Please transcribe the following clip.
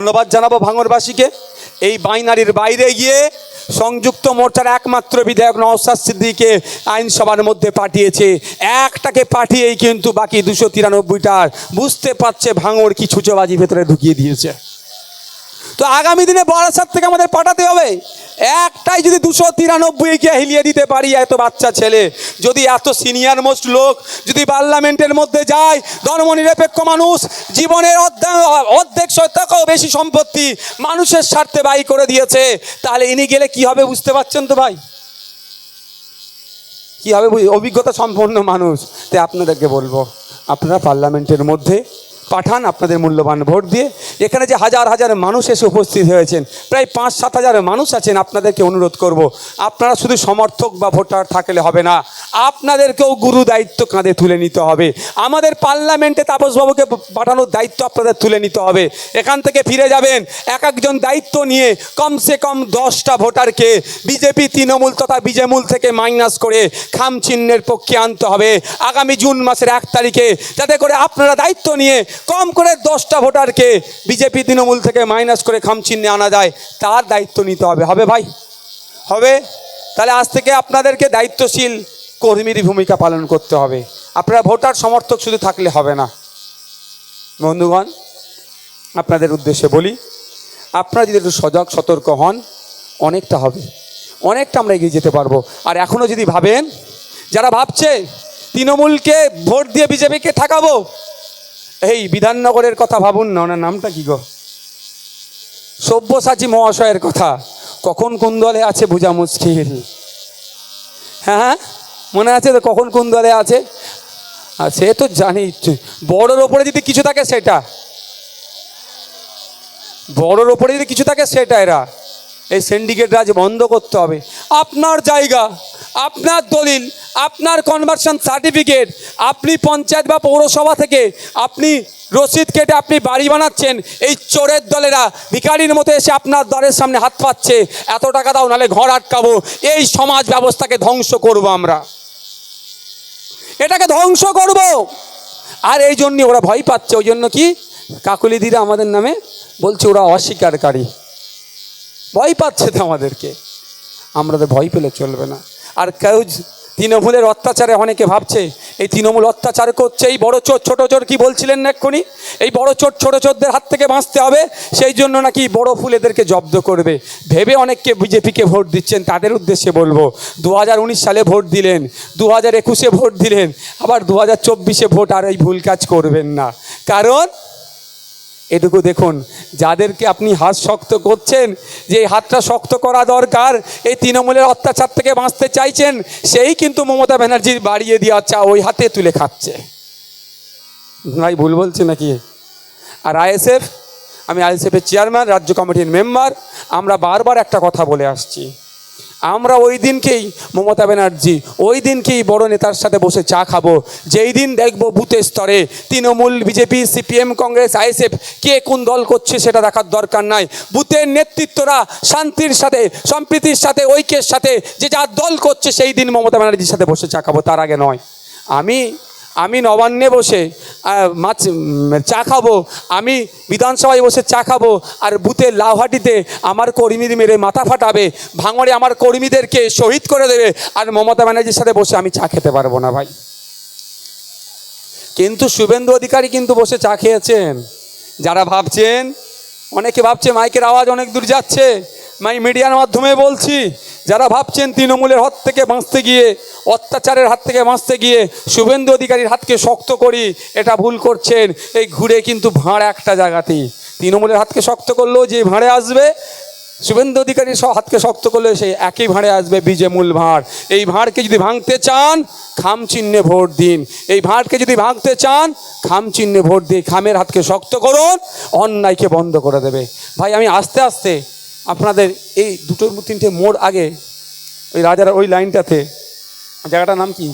ধন্যবাদ জানাবো ভাঙড়বাসীকে। এই বাইনারির বাইরে গিয়ে সংযুক্ত মোর্চার একমাত্র বিধায়ক নওশাদ সিদ্দিকীকে আইনসভার মধ্যে পাঠিয়েছে। একটাকে পাঠিয়েই কিন্তু বাকি 293টার বুঝতে পারছে ভাঙড় কি ছুঁচোবাজি ভেতরে ঢুকিয়ে দিয়েছে। তো আগামী দিনে বারাসাত থেকে আমাদের পাঠাতে হবে। একটাই যদি 293কে হিলিয়ে দিতে পারি, এত বাচ্চা ছেলে যদি, এত সিনিয়র মোস্ট লোক যদি পার্লামেন্টের মধ্যে যায়, ধর্মনিরপেক্ষ মানুষ, জীবনের অর্ধেক শতকেও বেশি সম্পত্তি মানুষের স্বার্থে ব্যয় করে দিয়েছে, তাহলে ইনি গেলে কি হবে বুঝতে পারছেন তো ভাই? কি হবে? অভিজ্ঞতা সম্পন্ন মানুষ। তাই আপনাদেরকে বলবো, আপনারা পার্লামেন্টের মধ্যে পাঠান আপনাদের মূল্যবান ভোট দিয়ে। এখানে যে হাজার হাজার মানুষ এসে উপস্থিত হয়েছেন, প্রায় 5-7 হাজার মানুষ আছেন, আপনাদেরকে অনুরোধ করব, আপনারা শুধু সমর্থক বা ভোটার থাকলে হবে না, আপনাদেরকেও গুরু দায়িত্ব কাঁধে তুলে নিতে হবে। আমাদের পার্লামেন্টে তাপসবাবুকে পাঠানোর দায়িত্ব আপনাদের তুলে নিতে হবে। এখান থেকে ফিরে যাবেন এক একজন দায়িত্ব নিয়ে কমসে কম 10টা ভোটারকে বিজেপি, তৃণমূল তথা বিজেমূল থেকে মাইনাস করে খাম চিহ্নের পক্ষে আনতে হবে আগামী জুন মাসের 1 তারিখে, যাতে করে আপনারা দায়িত্ব নিয়ে কম করে 10টা ভোটারকে বিজেপি, তৃণমূল থেকে মাইনাস করে খাম চিহ্নে আনা যায়, তার দায়িত্ব নিতে হবে। হবে ভাই? হবে? তাহলে আজ থেকে আপনাদেরকে দায়িত্বশীল কর্মীর ভূমিকা পালন করতে হবে। আপনারা ভোটার সমর্থক শুধু থাকলে হবে না। বন্ধুগণ, আপনাদের উদ্দেশ্যে বলি, আপনারা যদি একটু সজাগ সতর্ক হন, অনেকটা হবে, অনেকটা আমরা এগিয়ে যেতে পারবো। আর এখনও যদি ভাবেন, যারা ভাবছে তৃণমূলকে ভোট দিয়ে বিজেপিকে ঠেকাবো, এই বিধাননগরের কথা ভাবুন না, ওনার নামটা কি গো, সব্যসাচী মহাশয়ের কথা। কখন কোন দলে আছে বোঝা মুশকিল। হ্যাঁ, মনে আছে তো কখন কোন দলে আছে? আর সে তো জানি, বড়োর ওপরে যদি কিছু থাকে সেটা, বড়োর ওপরে যদি কিছু থাকে সেটা এরা। এই সিন্ডিকেট রাজ বন্ধ করতে হবে। আপনার জায়গা, আপনার দলিল, আপনার কনভার্সন সার্টিফিকেট, আপনি পঞ্চায়েত বা পৌরসভা থেকে আপনি রসিদ কেটে আপনি বাড়ি বানাচ্ছেন, এই চোরের দলেরা ভিখারির মতো এসে আপনার দ্বারের সামনে হাত পাচ্ছে, এত টাকা দাও নাহলে ঘর আটকাবো। এই সমাজ ব্যবস্থাকে ধ্বংস করব আমরা, এটাকে ধ্বংস করব। আর এই জন্য ওরা ভয় পাচ্ছে। ওই জন্য কি কাকুলিদিরা আমাদের নামে বলছে ওরা অস্বীকারী, ভয় পাচ্ছে তো আমাদেরকে। আমরা তো ভয় পেলে চলবে না। আর কেউ তৃণমূলের অত্যাচারে অনেকে ভাবছে এই তৃণমূল অত্যাচার করছে, এই বড় চোর ছোটো চোর কি বলছিলেন না এক্ষুনি, এই বড় চোর ছোটো চোরদের হাত থেকে বাঁচতে হবে, সেই জন্য নাকি বড় ফুল এদেরকে জব্দ করবে ভেবে অনেককে বিজেপিকে ভোট দিচ্ছেন। তাদের উদ্দেশ্যে বলবো, 2019 সালে ভোট দিলেন, 2021-এ ভোট দিলেন, আবার 2024-এ ভোট আর এই ভুল কাজ করবেন না। কারণ এটুকু দেখুন, যাদেরকে আপনি হাত শক্ত করছেন, যে এই হাতটা শক্ত করা দরকার, এই তৃণমূলের অত্যাচার থেকে বাঁচতে চাইছেন, সেই কিন্তু মমতা ব্যানার্জির বাড়িয়ে দেওয়া চা ওই হাতে তুলে খাচ্ছে। ভাই ভুল বলছে নাকি? আর আইএসএফ, আমি আইএসএফের চেয়ারম্যান, রাজ্য কমিটির মেম্বার, আমরা বারবার একটা কথা বলে আসছি, আমরা ওই দিনকেই মমতা ব্যানার্জি, ওই দিনকেই বড় নেতার সাথে বসে চা খাবো যেই দিন দেখবো বুথের স্তরে Trinamool, BJP, CPM, Congress, ISF কে কোন দল করছে সেটা দেখার দরকার নাই। বুথের নেতৃত্বরা শান্তির সাথে, সম্প্রীতির সাথে, ঐক্যের সাথে যে যার দল করছে সেই দিন মমতা ব্যানার্জির সাথে বসে চা খাবো, তার আগে নয়। আমি নবান্নে বসে চা খাবো, আমি বিধানসভায় বসে চা খাবো, আর বুথের লাউহাটিতে আমার কর্মীর মেরে মাথা ফাটাবে, ভাঙড়ে আমার কর্মীদেরকে শহীদ করে দেবে, আর মমতা ব্যানার্জির সাথে বসে আমি চা খেতে পারবো না ভাই। কিন্তু শুভেন্দু অধিকারী কিন্তু বসে চা খেয়েছেন। যারা ভাবছেন, অনেকে ভাবছে মাইকের আওয়াজ অনেক দূর যাচ্ছে, মিডিয়ার মাধ্যমে বলছি, যারা ভাবছেন তৃণমূলের হাত থেকে বাঁচতে গিয়ে, অত্যাচারের হাত থেকে বাঁচতে গিয়ে শুভেন্দু অধিকারীর হাতকে শক্ত করি, এটা ভুল করছেন। এই ঘুরে কিন্তু ভাঁড় একটা জায়গাতেই, তৃণমূলের হাতকে শক্ত করলেও যে ভাঁড়ে আসবে, শুভেন্দু অধিকারীর হাতকে শক্ত করলে সেই একই ভাঁড়ে আসবে বিজেমূল ভাঁড়। এই ভাঁড়কে যদি ভাঙতে চান, খাম চিহ্নে ভোট দিন। এই ভাঁড়কে যদি ভাঙতে চান, খাম চিহ্নে ভোট দিয়ে খামের হাতকে শক্ত করুন, অন্যায়কে বন্ধ করে দেবে। ভাই আমি আস্তে আস্তে আপনাদের এই 2-3টে মোড় আগে ওই রাজার ওই লাইনটাতে, জায়গাটার নাম কি?